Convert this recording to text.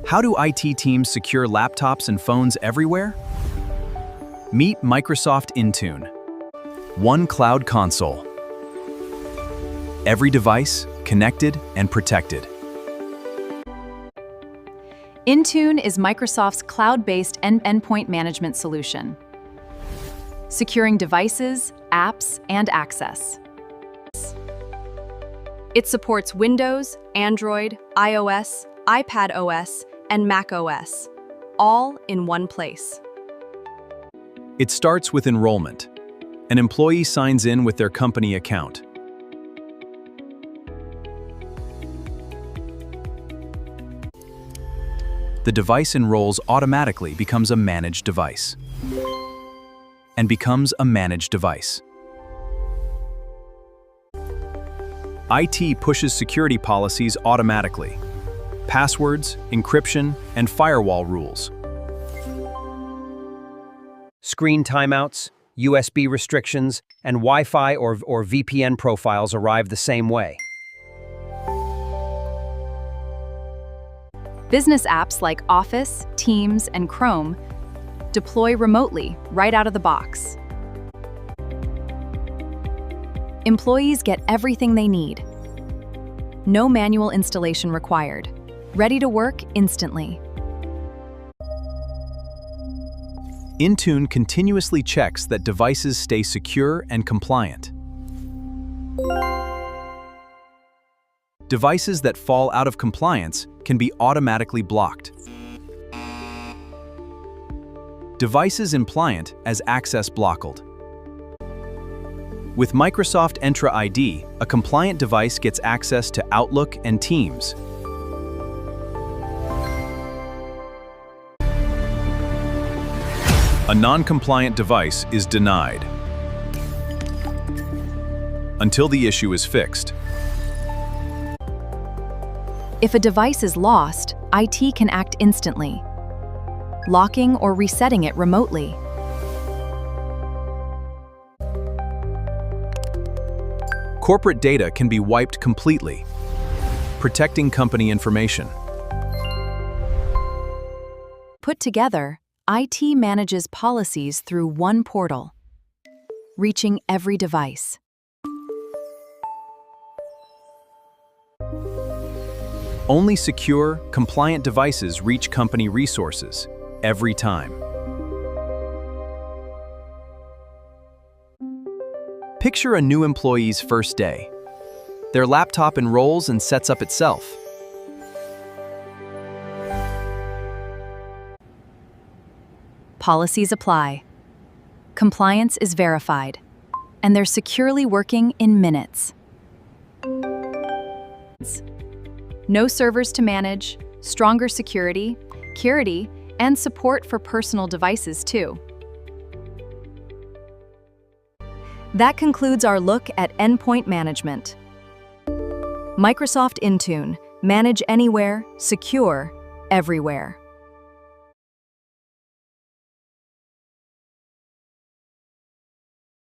How do IT teams secure laptops and phones everywhere? Meet Microsoft Intune. One cloud console. Every device connected and protected. Intune is Microsoft's cloud-based endpoint management solution, securing devices, apps, and access. It supports Windows, Android, iOS, iPadOS, and macOS, all in one place. It starts with enrollment. An employee signs in with their company account. The device enrolls automatically, becomes a managed device. And becomes a managed device. IT pushes security policies automatically. Passwords, encryption, and firewall rules. Screen timeouts, USB restrictions, and Wi-Fi or VPN profiles arrive the same way. Business apps like Office, Teams, and Chrome deploy remotely right out of the box. Employees get everything they need. No manual installation required. Ready to work instantly. Intune continuously checks that devices stay secure and compliant. Devices that fall out of compliance can be automatically blocked. Devices impliant as access blocked. With Microsoft Entra ID, a compliant device gets access to Outlook and Teams. A non-compliant device is denied until the issue is fixed. If a device is lost, IT can act instantly, locking or resetting it remotely. Corporate data can be wiped completely, protecting company information. Put together, IT manages policies through one portal, reaching every device. Only secure, compliant devices reach company resources every time. Picture a new employee's first day. Their laptop enrolls and sets up itself. Policies apply. Compliance is verified, and they're securely working in minutes. No servers to manage, stronger security, and support for personal devices too. That concludes our look at endpoint management. Microsoft Intune, manage anywhere, secure everywhere.